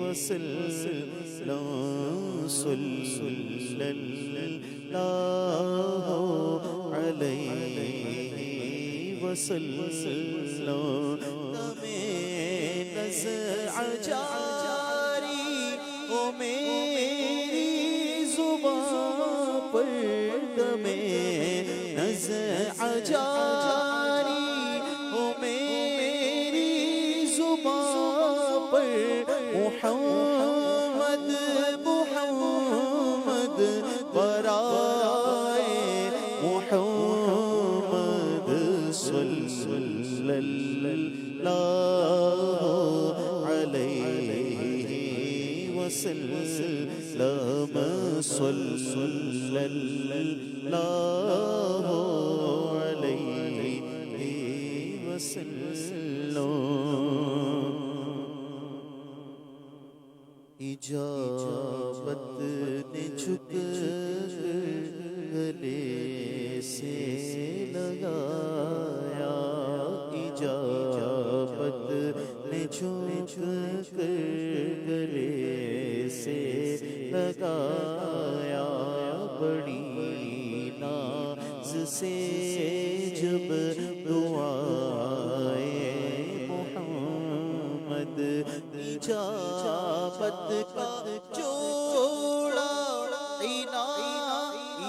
وسلم صلی اللہ علیہ وسلم تمہیں نزع جاری او میری زبان پر تمہیں نزع جاری او میری زبان پر محمد محمد برائے محمد صلی اللہ علیہ وسلم صلی اللہ علیہ وسلم اجابت نے جھک گلے سے لگایا اجابت نے جھک گلے سے لگایا بڑی ناز سے جب دعائے محمد اجابت کا جوڑا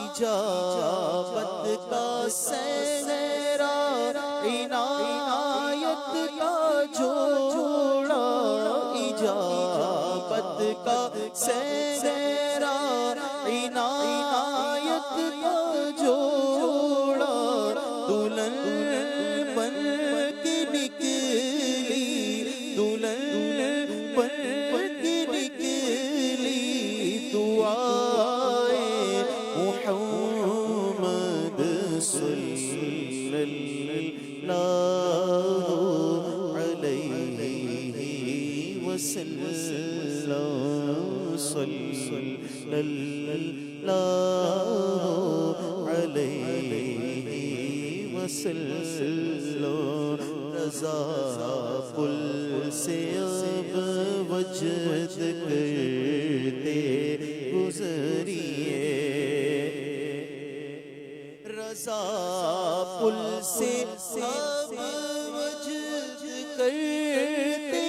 اجابت کا سہرا عنایت کا جوڑا اجابت کا سہرا عنایت کا جوڑا دلہن بن کے نکلی دلہن بن کے نکلی دعائے محمد صلی اللہ علیہ وسلم صلی اللہ علیہ وسلم رضا پل سے اب وجد کرتے گزریے رضا پل سے اب وجد کرتے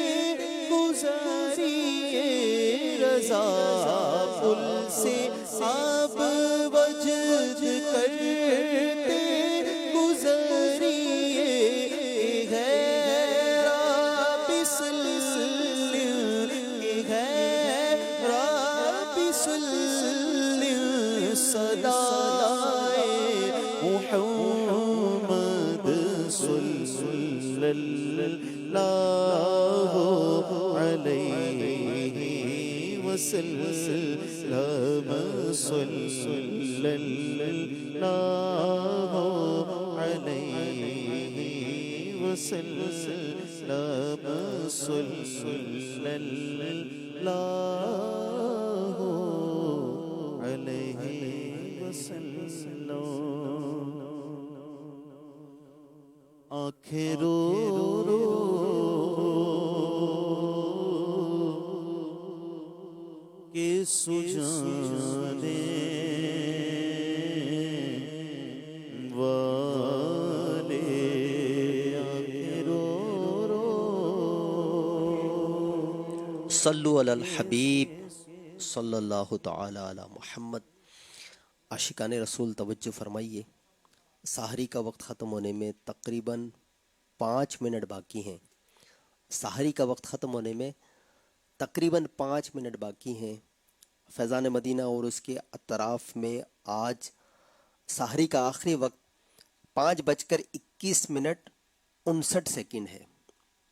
گزریے رضا پل سے اب وجد کرتے گزریے ہے رب سلم ہے رب سلم صدائے محمد صلی اللہ علیہ وسلم صلی اللہ علیہ وسلم صلی اللہ علیہ وسلم آنکھیں رو رو کے سجانے والے آنکھیں رو رو صلو علی الحبیب صلی اللہ تعالی علی محمد۔ عاشقان رسول توجہ فرمائیے، سحری کا وقت ختم ہونے میں تقریباً 5 منٹ باقی ہیں۔ سحری کا وقت ختم ہونے میں تقریباً 5 منٹ باقی ہیں۔ فیضان مدینہ اور اس کے اطراف میں آج سحری کا آخری وقت 5:21:59 ہے۔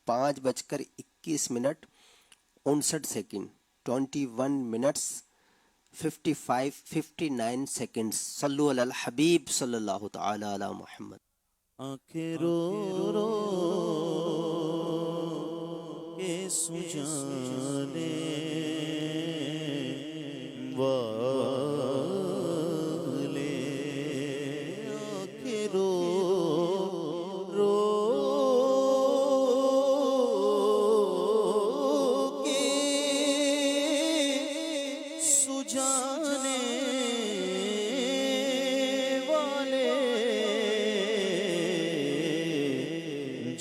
5:21:59 21 minutes 59 seconds۔ صلو علی الحبیب صلی اللہ تعالی علی محمد۔ آنکھیں رو رو کے سجانے والے آنکھیں رو رو کے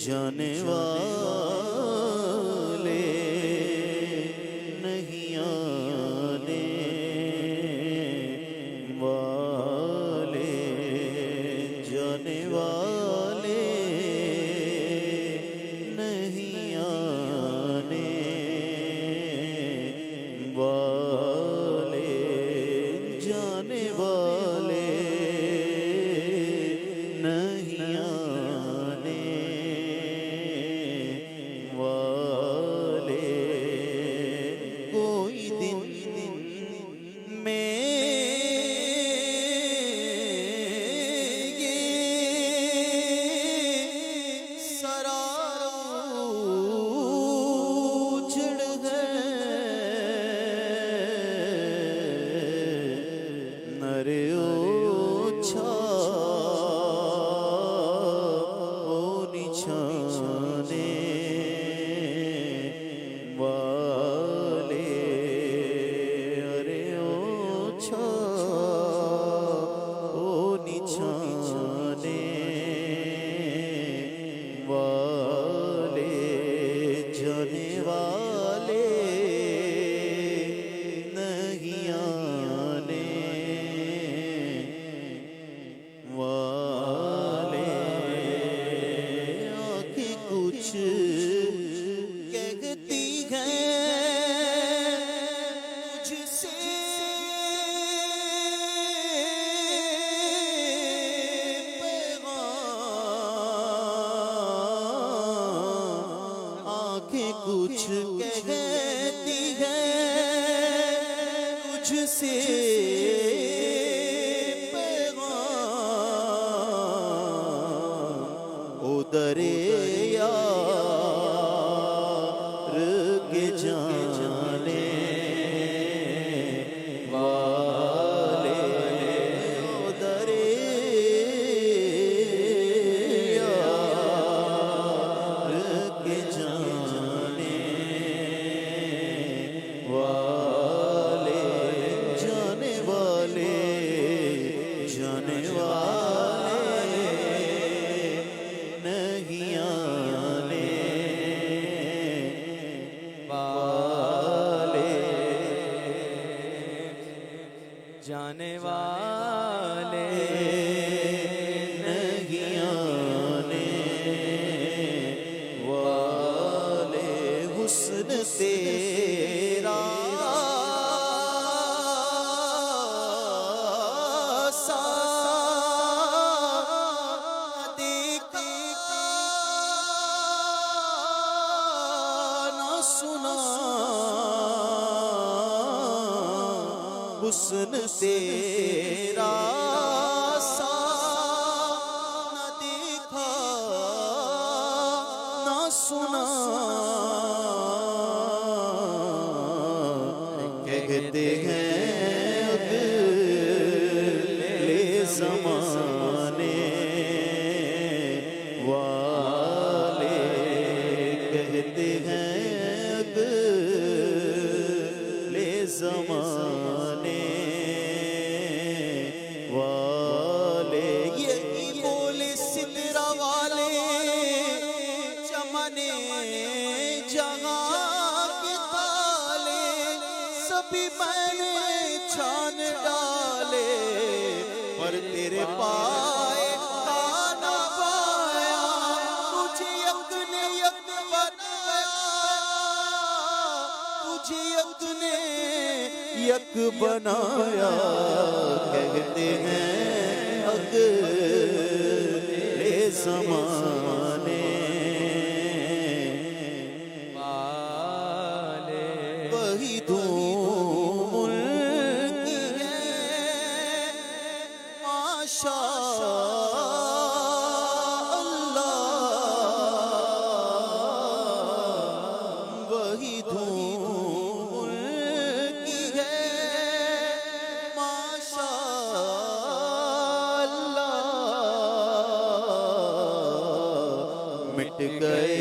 جانے والے نہیں آنے والے جانے والے نہیں آنے والے جانے والے نہیں آنے والے کوئی دن میں یہ سراروجھڑ گئے نرے اوچھا نچھانے والے ارے اوچھا نچھانے والے جانے والے نہیں آنے والے آنکھیں کچھ کہتی ہیں تجھ سے پیغام آنکھیں کچھ کہتی ہیں تجھ سے پیغام او دریار کے جانے والے او دریار کے جانے والے جانے والے جانے والے نہیں آنے والے جانے والے نہیں آنے والے حسن تیرا سا دیکھا نہ سنا حسن تیرا سا نہ دیکھا نہ سنا کہتے ہیں اگلے زمانے والے کہتے ہیں اگلے زمانے والے یہ بولے سدرا والے چمنے جہاں کے تالے سبھی میں نے چھان ڈالے پر تیرے پائے کانا پایا تجھے یک نے یک بنایا تجھے یک نے یک بنایا کہتے ہیں اگلے زمانے والے وہی دھوم ان کی ہے ماشاء اللہ وہی دھوم ان کی ہے ماشاء اللہ مٹ گئے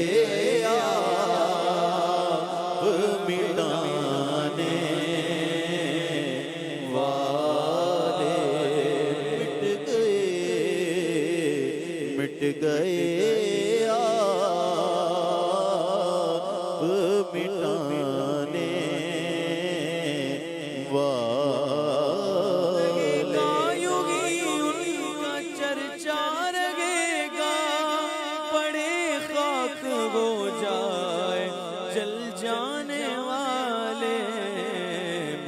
آپ مٹانے والے مٹ گئے آپ مٹانے والے یوں ہی ان کا چرچا رہے گا، پڑے خاک ہو جائے جل جانے والے،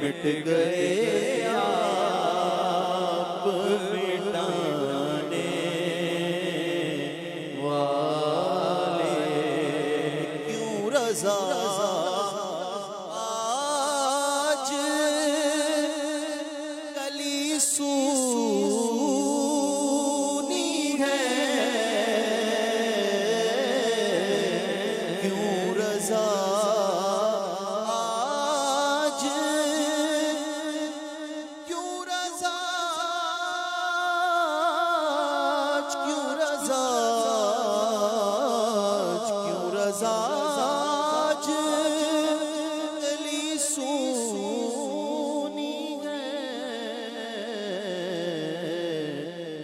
مٹ گئے آپ مٹانے والے، کیوں رضا آج کلی سونی ہے، کیوں رضا آج، کیوں رضا آج، کیوں رضا آج، کیوں رضا آج کلی سونی ہے،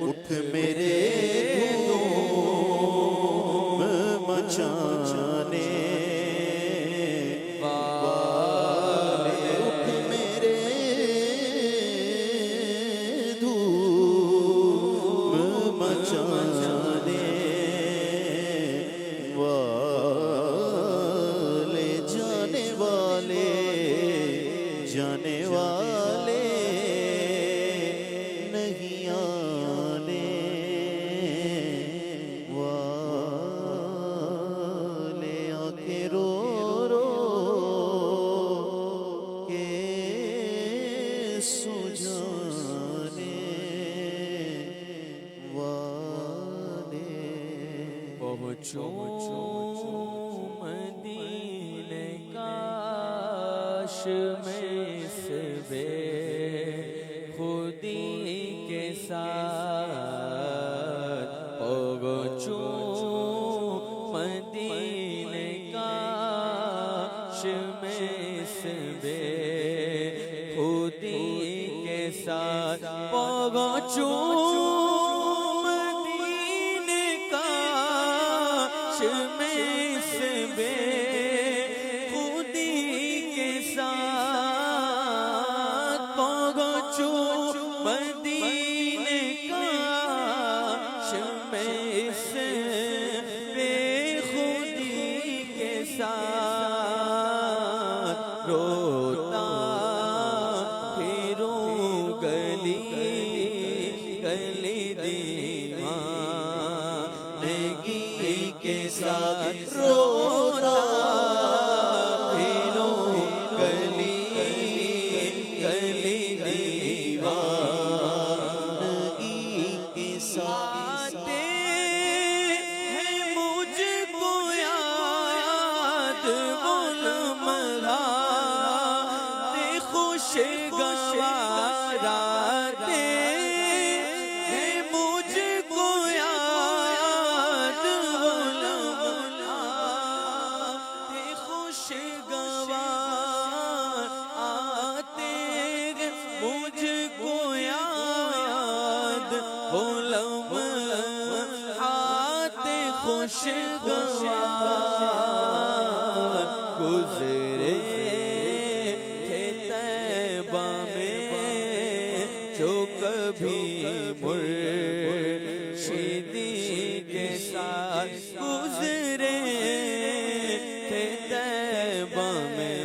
اٹھ میرے دھوم مچانے والے، اٹھ میرے دھوم مچانے والے، جانے والے، جانے والے نہیں آنے والے، آنکھیں رو رو کے سجانے والے، پہنچو مدینے کاش میں اس بے خودی کے ساتھ، پہنچو مدینے کاش میں اس بے خودی کے ساتھ، پہنچو مدینے کاش میں اس بے خودی کے ساتھ، پہنچو مدینے کاش میں اس بے خودی کے ساتھ، روتا پھروں گلی گلی دیوانگی کے ساتھ، روتا پھروں گلی گلی دیوانگی کے ساتھ، ہے مجھ کو یاد وہ لمحات خوشگوار آتے، ہے مجھ کو یاد وہ لمحات خوشگوار آتے، مجھ کو یاد وہ لمحات خوشگوار گزرے تھے طیبہ میں جو کبھی مرشدی کے ساتھ، گزرے تھے طیبہ میں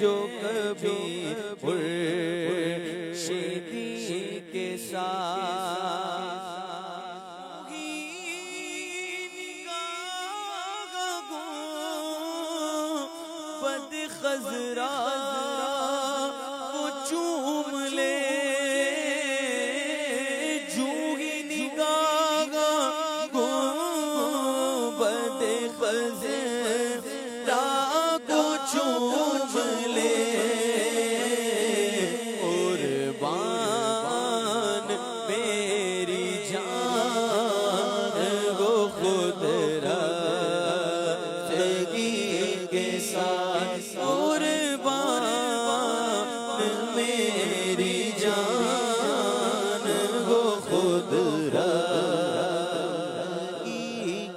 جو کبھی مرشدی کے ساتھ، بد خزرا وہ چوم لے، جو ہی نگاہ کو بد خزرا کو چوم لے، قربان میری جان وہ خود رفتگی کے ساتھ، قربان میری جان وہ خود رفتگی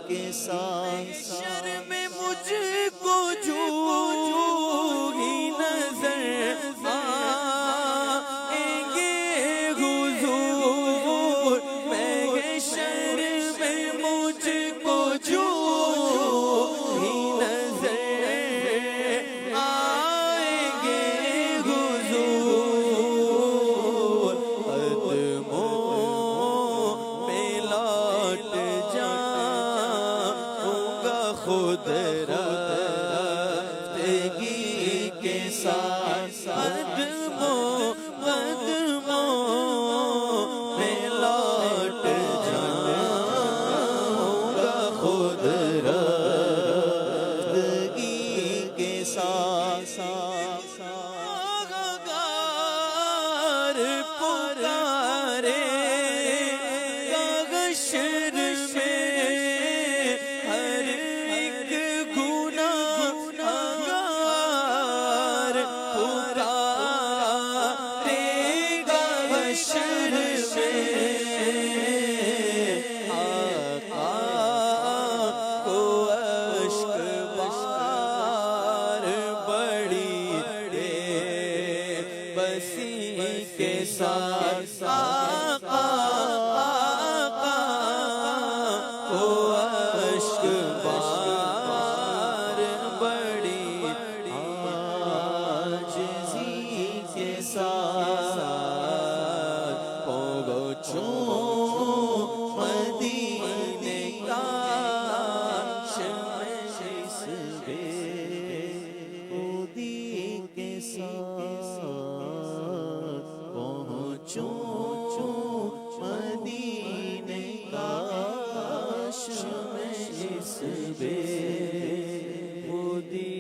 کے ساتھ، شرم مجھ کو جو گار پکارے گا حشر میں ہر ایک گناہگار پکارے گا حشر میں آقا کو اشک بار بڑی بسی کے ساتھ آقا کو اشک بار بڑی عاجزی کے ساتھ پہنچوں مدینے کا شمع اس بے خودی کے ساتھ پہنچوں مدینے کا شمع اس بے خودی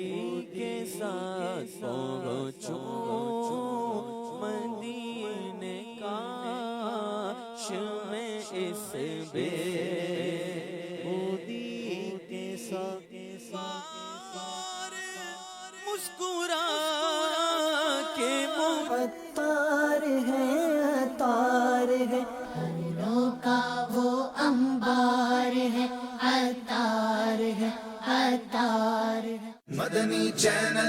کے ساتھ پہنچوں مدینے کا شمع اس بے خودی کے ساتھ مسکرا کے عطار ہے عطار ہے پھولوں کا وہ انبار ہے عطار ہے عطار ہے مدنی چینل